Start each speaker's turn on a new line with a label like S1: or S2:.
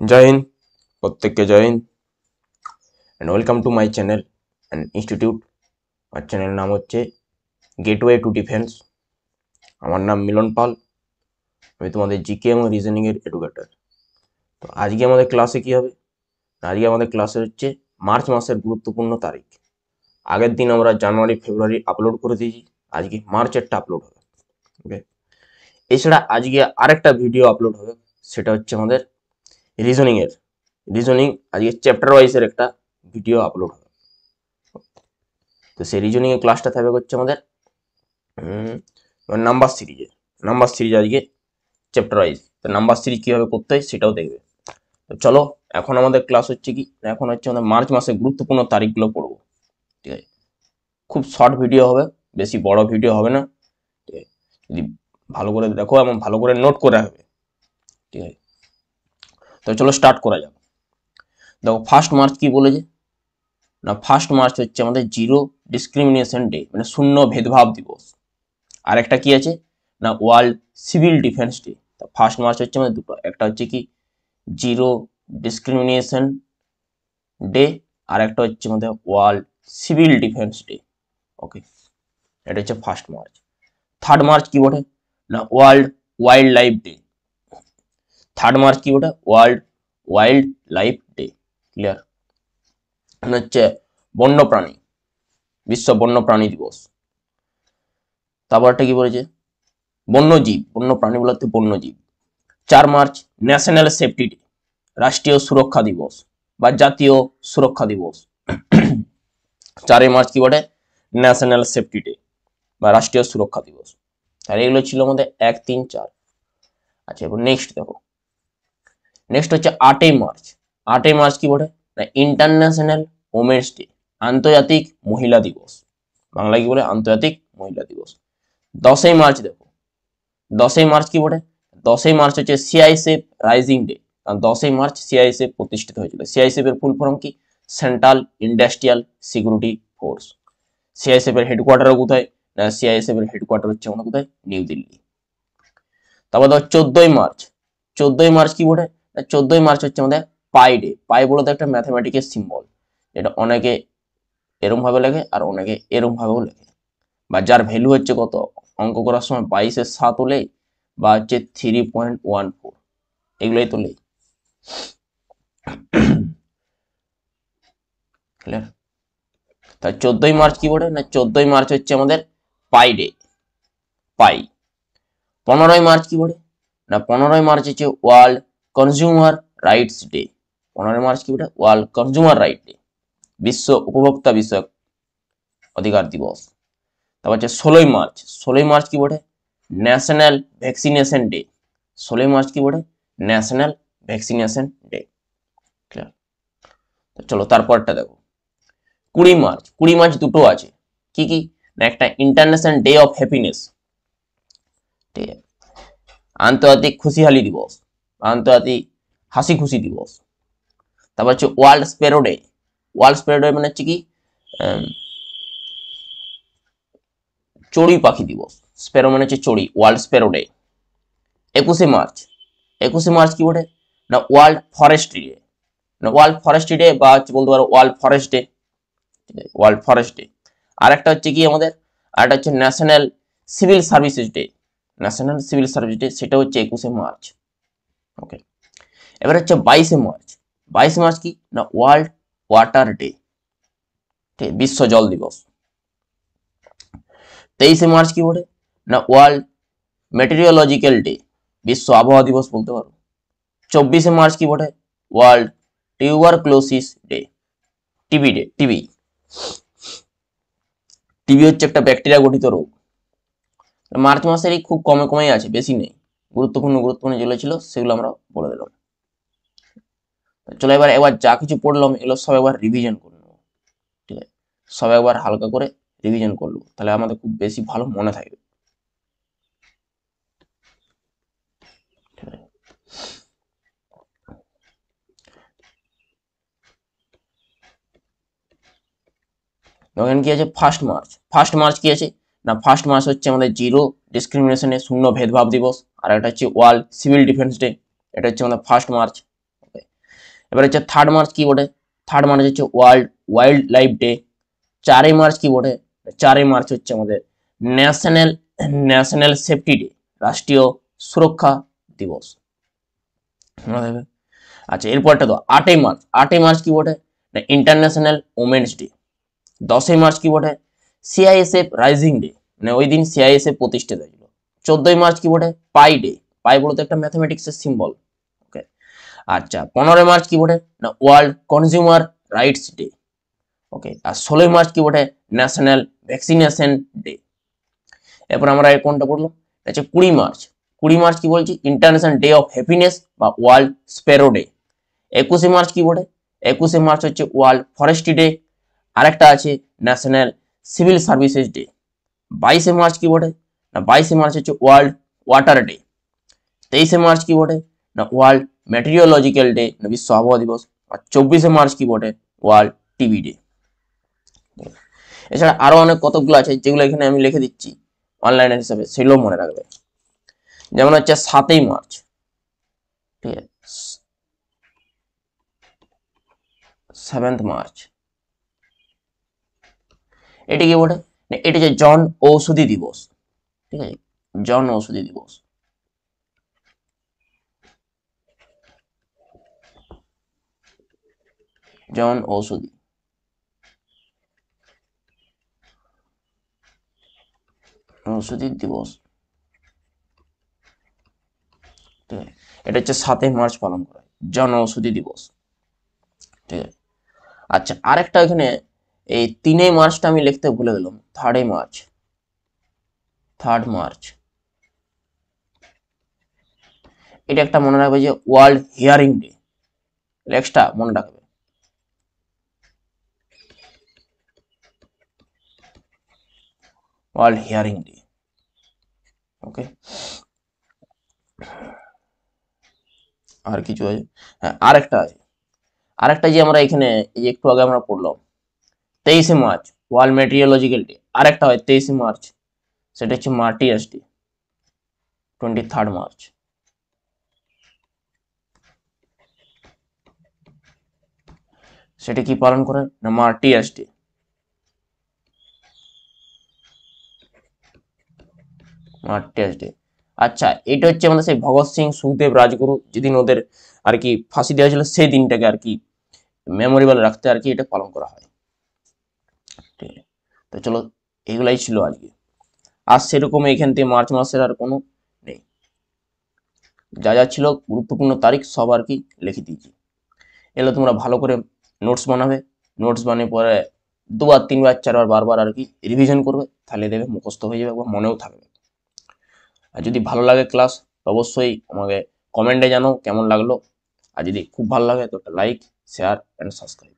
S1: जय हिंद प्रत्येक जय हिंद and welcome to my channel and institute और चैनल नाम हे गेटवे टू डिफेंस। আমার নাম মিলন পাল, আমি তোমাদের জিকে এবং রিজনিং এর এডুকেটর। তো আজকে আমাদের ক্লাসে কি হবে, আজকে আমাদের ক্লাসে হচ্ছে মার্চ মাসের গুরুত্বপূর্ণ তারিখ। আগের দিন আমরা জানুয়ারি ফেব্রুয়ারি আপলোড করে দিয়েছি, আজকে মার্চেরটা আপলোড হবে। ওকে, এছাড়া আজকে আরেকটা ভিডিও আপলোড হবে, সেটা হচ্ছে আমাদের রিজনিং আজকে চ্যাপ্টার ওয়াইজের একটা ভিডিও আপলোড হবে। তো সেই রিজনিং এর ক্লাসটা থাকবে হচ্ছে আমাদের নাম্বার সিরিজ আজকে চ্যাপ্টার ওয়াইজ। তো নাম্বার সিরিজ কিভাবে করতে হয় সেটাও দেখবে। তো চলো, এখন আমাদের ক্লাস হচ্ছে কি, এখন হচ্ছে আমাদের মার্চ মাসের গুরুত্বপূর্ণ তারিখগুলো পড়বো। ঠিক আছে, খুব শর্ট ভিডিও হবে, বেশি বড় ভিডিও হবে না। ঠিক আছে, যদি ভালো করে দেখো এবং ভালো করে নোট করে রাখবে। ঠিক আছে, তো চলো স্টার্ট করা যাক। দেখো ফার্স্ট মার্চ কি বলেছে না, ফার্স্ট মার্চ হচ্ছে আমাদের জিরো ডিসক্রিমিনেশন ডে, মানে শূন্য ভেদভাব দিবস। আর একটা কি আছে না, ওয়ার্ল্ড সিভিল ডিফেন্স ডে। তো ফার্স্ট মার্চ হচ্ছে আমাদের দুটো, একটা হচ্ছে কি জিরো ডিসক্রিমিনেশন ডে, আর একটা হচ্ছে আমাদের ওয়ার্ল্ড সিভিল ডিফেন্স ডে। ওকে, এটা হচ্ছে ফার্স্ট মার্চ। থার্ড মার্চ কি বটে না, world wild life day. Third March কি বটে, world wild life day. Clear? হচ্ছে বন্যপ্রাণী, বিশ্ব বন্যপ্রাণী দিবস। তারপরটা কি বলেছে, বন্য প্রাণী বলতে বন্যজীব। 4 মার্চ ন্যাশনাল সেফটি ডে, রাষ্ট্রীয় সুরক্ষা দিবস বা জাতীয় সুরক্ষা দিবস। 4 মার্চ কি বটে, ন্যাশনাল সেফটি ডে বা রাষ্ট্রীয় সুরক্ষা দিবস। আর এগুলো ছিল আমাদের 1, 3, 4। আচ্ছা, এবার নেক্সট দেখো, নেক্সট হচ্ছে 8 মার্চ। 8 মার্চ কি বটে না, ইন্টারন্যাশনাল ওমেন্স ডে, আন্তর্জাতিক মহিলা দিবস। বাংলা কি বলে, আন্তর্জাতিক মহিলা দিবস। 10 মার্চ দেখো, 10 মার্চ কি বটে, 10 মার্চ হচ্ছে সিআইএসএফ রাইজিং ডে। কারণ 10 মার্চ সিআইএসএফ প্রতিষ্ঠিত হয়েছিল। সিআইএসএফ এর ফুল ফর্ম কি, central industrial security force. CISF এর হেডকোয়ার্টার কোথায় না, সিআইএসএফ এর হেডকোয়ার্টার হচ্ছে আমাদের কোথায়, নিউ দিল্লি। তারপর ধর 14 মার্চ। 14 মার্চ কি বটে, 14 মার্চ হচ্ছে আমাদের পাই ডে। পাই বলতে একটা ম্যাথমেটিক্যাল সিম্বল, যেটা অনেকে এরম ভাবে লেখে আর অনেকে এরম ভাবেও লেখে, বা যার ভ্যালু হচ্ছে কত, অঙ্ক করার সময় 22/7 হলে বা হচ্ছে 3.14, এগুলোই তো লেই। ক্লিয়ার? তা 14 মার্চ কি বলে না, 14 মার্চ হচ্ছে আমাদের পাই ডে, পাই। 15 মার্চ কি বলে না, 15 মার্চ হচ্ছে world consumer rights day. 15 March কি বলে, ওয়ার্ল্ড কনজিউমার রাইট ডে, বিশ্ব উপভোক্তা বিষয়ক অধিকার দিবস। তারপর হচ্ছে 16 মার্চ। 16 মার্চ কি বলে, ন্যাশনাল ভ্যাকসিনেশন ডে। 16 মার্চ কি বলে, ন্যাশনাল ভ্যাকসিনেশন ডে। ক্লিয়ার? তো চলো তারপরটা দেখো, 20 মার্চ। 20 মার্চ দুটো আছে, কি কি না, একটা ইন্টারন্যাশনাল ডে অফ হ্যাপিনেস, ঠিক আছে, আন্তর্জাতিক খুশিহালি দিবস, আন্তর্জাতিক হাসি খুশি দিবস। তারপর হচ্ছে world sparrow day. World sparrow day মানে হচ্ছে কি চড়ুই পাখি দিবস। স্প্যারো মানে হচ্ছে চড়ুই, world sparrow day. 21 March. 21 March কি বলে না, ওয়ার্ল্ড ফরেস্ট্রি ডে, না ওয়ার্ল্ড ফরেস্ট্রি ডে বা হচ্ছে বলতে পারো world forest day, world forest day. আর একটা হচ্ছে কি আমাদের, আর একটা হচ্ছে national civil services day, national civil service day, সেটা হচ্ছে 21 মার্চ। ওকে, এবার হচ্ছে 22 মার্চ। 22 মার্চ কি না, ওয়ার্ল্ড ওয়াটার ডে, ঠিক, বিশ্ব জল দিবস। 23 মার্চ কি বলে না, ওয়ার্ল্ড মেটেরিওলজিক্যাল ডে, বিশ্ব আবহাওয়া দিবস বলতে পারো। 24 মার্চ কি বটে, world tuberculosis day, TB day. TB TB হচ্ছে একটা ব্যাকটেরিয়া গঠিত রোগ। মার্চ মাসেরই খুব কমে কমেই আছে, বেশি নেই। গুরুত্বপূর্ণ যেগুলো ছিল সেগুলো আমরা বলে দিলাম। চলো এবার যা কিছু পড়লাম এগুলো সব একবার রিভিশন করে নেবো। ঠিক আছে, সব একবার হালকা করে রিভিশন করলো, তাহলে আমাদের খুব বেশি ভালো মনে থাকবে। এখানে কি আছে, ফার্স্ট মার্চ। ফার্স্ট মার্চ কি আছে না, ফার্স্ট মার্চ হচ্ছে আমাদের জিরো ডিসক্রিমিনেশনে শূন্য ভেদভাব দিবস। আর এটা হচ্ছে ওয়ার্ল্ড সিভিল ডিফেন্স ডে, এটা হচ্ছে আমাদের ফার্স্ট মার্চ। এবার হচ্ছে 3 মার্চ কি বটে? 3 মার্চ হচ্ছে world wild life day. 4 March কি বটে? 4 মার্চ হচ্ছে আমাদের ন্যাশনাল ন্যাশনাল সেফটি ডে, রাষ্ট্রীয় সুরক্ষা দিবস। আচ্ছা এরপরটা তো 8 মার্চ। 8 মার্চ কি বটে? International women's day. 10 মার্চ কি বটে? সিআইএসএফ রাইজিং ডে, মানে ওই দিন সিআইএসএফ প্রতিষ্ঠিত হয়েছিল। 14 মার্চ কি বটে? পাই ডে। পাই বলতে একটা ম্যাথমেটিক্সের সিম্বল। ওকে। আচ্ছা 15 মার্চ কি বটে? না world consumer rights day. Okay. আর 16 মার্চ কি বটে? National vaccination day. এরপর আমরা কোনটা পড়লাম? আচ্ছা 20 মার্চ। 20 মার্চ কি বলছি? ইন্টারন্যাশনাল ডে অফ হ্যাপিনেস বা ওয়ার্ল্ড স্প্যারো ডে। 21 মার্চ কি বটে? 21 মার্চ হচ্ছে ওয়ার্ল্ড ফরেস্ট্রি ডে। আরেকটা আছে national civil services day. 22 March কি বটে? না 22 মার্চ হচ্ছে ওয়ার্ল্ড ওয়াটার ডে। 23 মার্চ কি বটে? না ওয়ার্ল্ড মেটেরিওলজিক্যাল ডে, বিশ্ব আবহাওয়া দিবস। আর 24 মার্চ কি বটে? World TB day. এছাড়া আরো অনেক কতগুলো আছে যেগুলো এখানে আমি লিখে দিচ্ছি অনলাইনের হিসাবে, সেগুলো মনে রাখবে। যেমন হচ্ছে 7 মার্চ, ঠিক আছে, 7 মার্চ এটি কি বটে? এটি হচ্ছে জন ঔষধি দিবস। ঠিক আছে, জন ঔষধি দিবস। জন ঔষধি ঔষধি দিবস। ঠিক আছে, এটা হচ্ছে 7 মার্চ পালন করা হয়, জন ঔষধি দিবস। ঠিক আছে। আচ্ছা আরেকটা এখানে এই 3 মার্চটা আমি লিখতে ভুলে গেলাম। 3 মার্চ, 3 মার্চ এটা একটা মনে রাখবে যে ওয়ার্ল্ড হিয়ারিং ডে। নেক্সটটা মনে রাখবে। World hearing day. ওকে। আর কিছু আছে? হ্যাঁ আরেকটা আছে, আরেকটা যে আমরা এখানে এই যে একটু আগে আমরা পড়লাম 23 মার্চ ওয়ার্ল্ড মেটেরিওলজিক্যাল ডে। আরেকটা হয় 23 মার্চ, সেটা হচ্ছে মার্টিয়ার্স ডে, 23 মার্চ। সেটা কি পালন করে? না মার্টিয়ার্স ডে। Martyrs day. আচ্ছা এটা হচ্ছে আমাদের সেই ভগৎ সিং সুখদেব রাজগুরু যেদিন ওদের আর কি ফাঁসি দেওয়া ছিল সেই দিনটাকে আর কি মেমোরেবল রাখতে আর কি এটা পালন করা হয়। ঠিক আছে, তো চলো এগুলাই ছিল আজকে। আর সেরকম এখান থেকে মার্চ মাসের আর কোনো নেই, যা যা ছিল গুরুত্বপূর্ণ তারিখ সব আর কি লিখে দিয়েছি। এগুলো তোমরা ভালো করে নোটস বানাবে, নোটস বানিয়ে পরে 2বার 3বার 4বার বারবার আর কি রিভিশন করবে, তাহলে দেবে মুখস্থ হয়ে যাবে বা মনেও থাকবে। আর যদি ভালো লাগে ক্লাস অবশ্যই আমাকে কমেন্টে জানাও কেমন লাগলো। আর যদি খুব ভালো লাগে তো একটা লাইক, শেয়ার অ্যান্ড সাবস্ক্রাইব।